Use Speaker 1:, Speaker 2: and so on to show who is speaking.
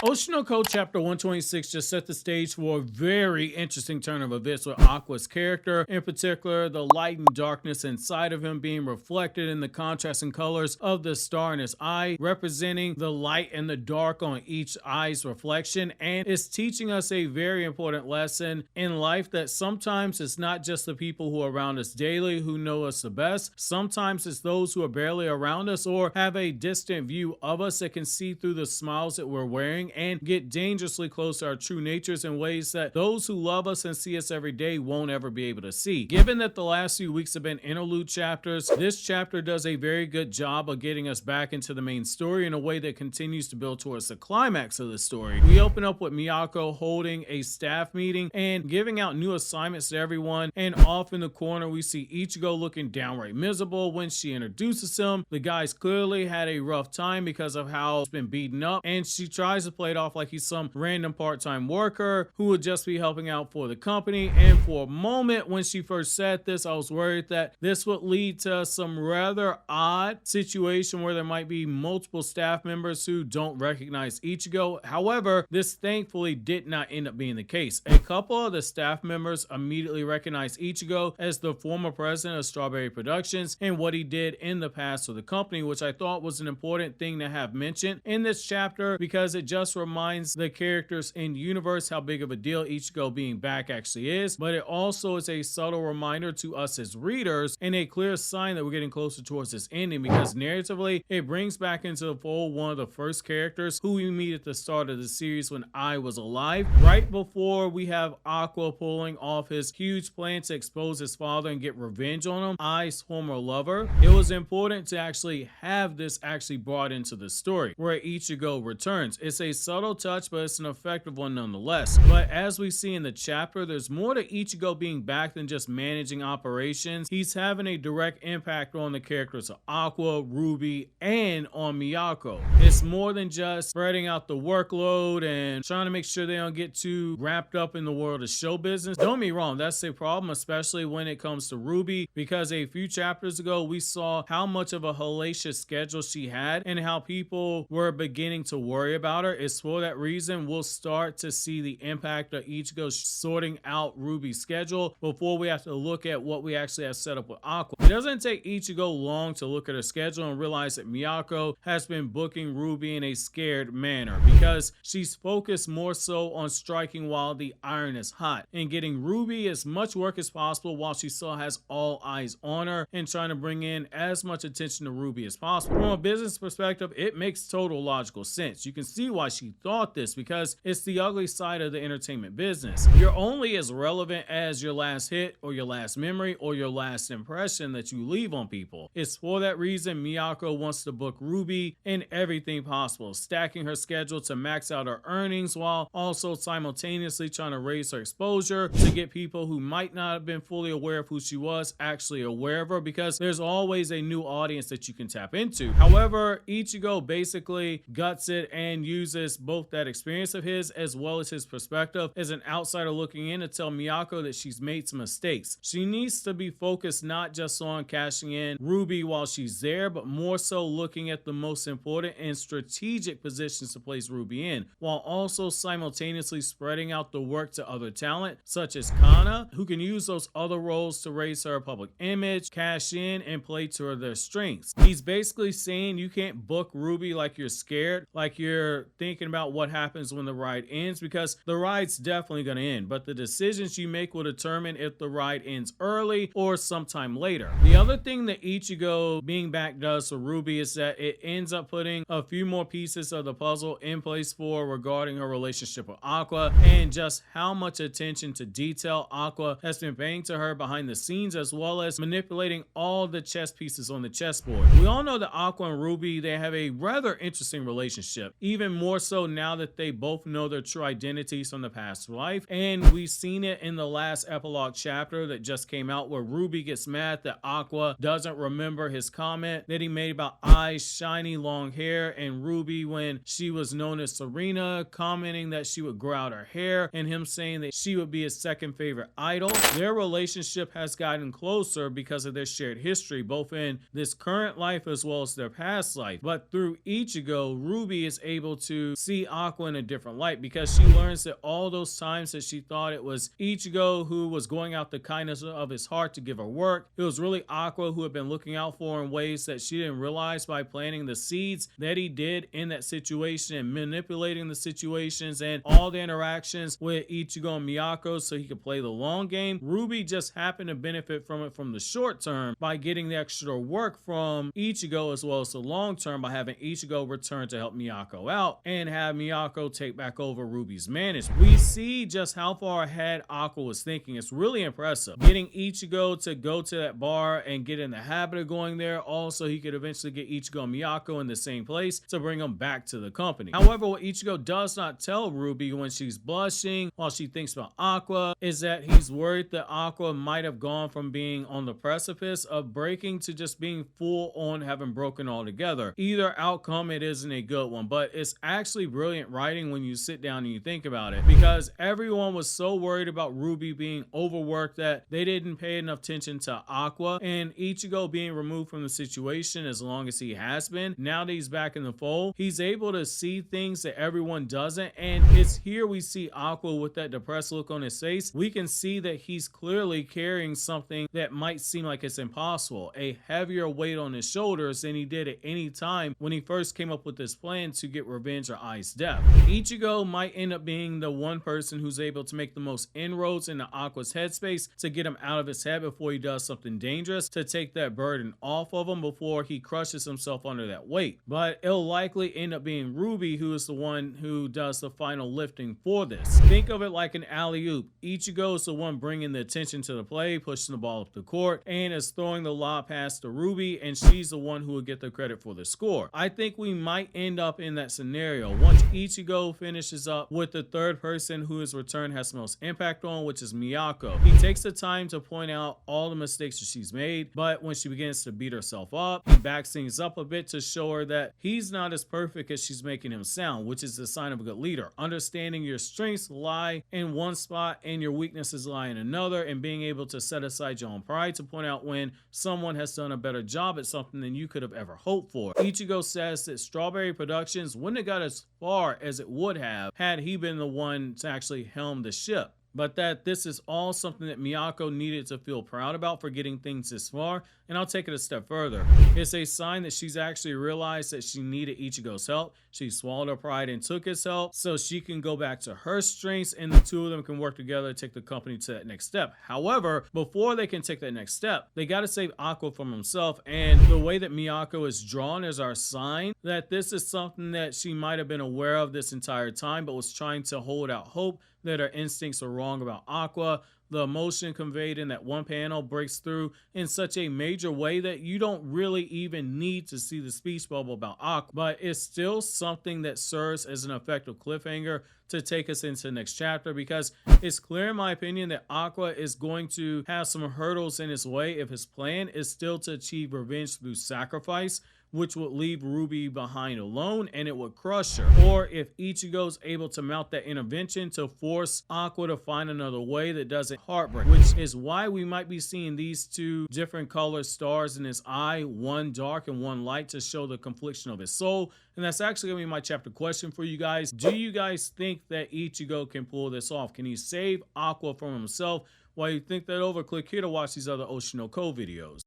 Speaker 1: Oshi No Ko chapter 126 just set the stage for a very interesting turn of events with Aqua's character, in particular the light and darkness inside of him being reflected in the contrasting colors of the star in his eye, representing the light and the dark on each eye's reflection, and it's teaching us a very important lesson in life that sometimes it's not just the people who are around us daily who know us the best, sometimes it's those who are barely around us or have a distant view of us that can see through the smiles that we're wearing and get dangerously close to our true natures in ways that those who love us and see us every day won't ever be able to see. Given that the last few weeks have been interlude chapters, this chapter does a very good job of getting us back into the main story in a way that continues to build towards the climax of the story. We open up with Miyako holding a staff meeting and giving out new assignments to everyone, and off in the corner we see Ichigo looking downright miserable when she introduces him. The guy's clearly had a rough time because of how he's been beaten up, and she tries to play it off like he's some random part-time worker who would just be helping out for the company. And for a moment when she first said this, I was worried that this would lead to some rather odd situation where there might be multiple staff members who don't recognize Ichigo. However, this thankfully did not end up being the case. A couple of the staff members immediately recognized Ichigo as the former president of Strawberry Productions and what he did in the past for the company, which I thought was an important thing to have mentioned in this chapter because it just reminds the characters in universe how big of a deal Ichigo being back actually is, but it also is a subtle reminder to us as readers and a clear sign that we're getting closer towards this ending, because narratively it brings back into the fold one of the first characters who we meet at the start of the series when I was alive, right before we have Aqua pulling off his huge plan to expose his father and get revenge on him, Ai's former lover. It was important to actually have this actually brought into the story where Ichigo returns. It's a subtle touch, but it's an effective one nonetheless. But as we see in the chapter, there's more to Ichigo being back than just managing operations. He's having a direct impact on the characters of Aqua, Ruby, and on Miyako. It's more than just spreading out the workload and trying to make sure they don't get too wrapped up in the world of show business. Don't get me wrong, that's a problem, especially when it comes to Ruby, because a few chapters ago we saw how much of a hellacious schedule she had and how people were beginning to worry about her. It's for that reason we'll start to see the impact of Ichigo sorting out Ruby's schedule before we have to look at what we actually have set up with Aqua. It doesn't take Ichigo long to look at her schedule and realize that Miyako has been booking Ruby in a scared manner because she's focused more so on striking while the iron is hot and getting Ruby as much work as possible while she still has all eyes on her and trying to bring in as much attention to Ruby as possible. From a business perspective, it makes total logical sense. You can see why she thought this because it's the ugly side of the entertainment business. You're only as relevant as your last hit or your last memory or your last impression that you leave on people. It's for that reason Miyako wants to book Ruby in everything possible, stacking her schedule to max out her earnings while also simultaneously trying to raise her exposure to get people who might not have been fully aware of who she was actually aware of her, because there's always a new audience that you can tap into. However, Ichigo basically guts it and uses both that experience of his as well as his perspective as an outsider looking in to tell Miyako that she's made some mistakes. She needs to be focused not just on cashing in Ruby while she's there, but more so looking at the most important and strategic positions to place Ruby in, while also simultaneously spreading out the work to other talent such as Kana, who can use those other roles to raise her public image, cash in, and play to her their strengths. He's basically saying you can't book Ruby like you're scared, like you're thinking about what happens when the ride ends, because the ride's definitely going to end, but the decisions you make will determine if the ride ends early or sometime later. The other thing that Ichigo being back does for Ruby is that it ends up putting a few more pieces of the puzzle in place for regarding her relationship with Aqua and just how much attention to detail Aqua has been paying to her behind the scenes, as well as manipulating all the chess pieces on the chessboard. We all know that Aqua and Ruby, they have a rather interesting relationship, even more so now that they both know their true identities from the past life, and we've seen it in the last epilogue chapter that just came out where Ruby gets mad that Aqua doesn't remember his comment that he made about Ai's shiny long hair, and Ruby, when she was known as Serena, commenting that she would grow out her hair and him saying that she would be his second favorite idol. Their relationship has gotten closer because of their shared history, both in this current life as well as their past life. But through Ichigo, Ruby is able to to see Aqua in a different light, because she learns that all those times that she thought it was Ichigo who was going out the kindness of his heart to give her work, it was really Aqua who had been looking out for her in ways that she didn't realize by planting the seeds that he did in that situation and manipulating the situations and all the interactions with Ichigo and Miyako so he could play the long game. Ruby just happened to benefit from it from the short term by getting the extra work from Ichigo, as well as the long term by having Ichigo return to help Miyako out and have Miyako take back over Ruby's management. We see just how far ahead Aqua was thinking. It's really impressive. Getting Ichigo to go to that bar and get in the habit of going there, also he could eventually get Ichigo and Miyako in the same place to bring them back to the company. However, what Ichigo does not tell Ruby when she's blushing while she thinks about Aqua is that he's worried that Aqua might have gone from being on the precipice of breaking to just being full on having broken altogether. Either outcome, it isn't a good one, but it's actually brilliant writing when you sit down and you think about it, because everyone was so worried about Ruby being overworked that they didn't pay enough attention to Aqua, and Ichigo being removed from the situation as long as he has been. Now that he's back in the fold, he's able to see things that everyone doesn't, and it's here we see Aqua with that depressed look on his face. We can see that he's clearly carrying something that might seem like it's impossible, a heavier weight on his shoulders than he did at any time when he first came up with this plan to get revenge or Ai's death. Ichigo might end up being the one person who's able to make the most inroads into Aqua's headspace to get him out of his head before he does something dangerous, to take that burden off of him before he crushes himself under that weight. But it'll likely end up being Ruby who is the one who does the final lifting for this. Think of it like an alley-oop. Ichigo is the one bringing the attention to the play, pushing the ball up the court, and is throwing the lob pass to Ruby, and she's the one who will get the credit for the score. I think we might end up in that scenario once Ichigo finishes up with the third person who his return has the most impact on, which is Miyako. He takes the time to point out all the mistakes that she's made, but when she begins to beat herself up, he backs things up a bit to show her that he's not as perfect as she's making him sound, which is the sign of a good leader. Understanding your strengths lie in one spot and your weaknesses lie in another, and being able to set aside your own pride to point out when someone has done a better job at something than you could have ever hoped for. Ichigo says that Strawberry Productions wouldn't have got as far as it would have had he been the one to actually helm the ship, but that this is all something that Miyako needed to feel proud about for getting things this far. And I'll take it a step further. It's a sign that she's actually realized that she needed Ichigo's help. She swallowed her pride and took his help so she can go back to her strengths, and the two of them can work together to take the company to that next step. However, before they can take that next step, they got to save Aqua from himself, and the way that Miyako is drawn is our sign that this is something that she might have been aware of this entire time, but was trying to hold out hope that her instincts are wrong about Aqua. The emotion conveyed in that one panel breaks through in such a major way that you don't really even need to see the speech bubble about Aqua, but it's still something that serves as an effective cliffhanger to take us into the next chapter, because it's clear in my opinion that Aqua is going to have some hurdles in his way if his plan is still to achieve revenge through sacrifice, which would leave Ruby behind alone and it would crush her. Or if Ichigo's able to mount that intervention to force Aqua to find another way that doesn't heartbreak, which is why we might be seeing these two different colored stars in his eye, one dark and one light, to show the confliction of his soul. And that's actually going to be my chapter question for you guys. Do you guys think that Ichigo can pull this off? Can he save Aqua from himself? While you think that over, click here to watch these other Oshi No Ko videos.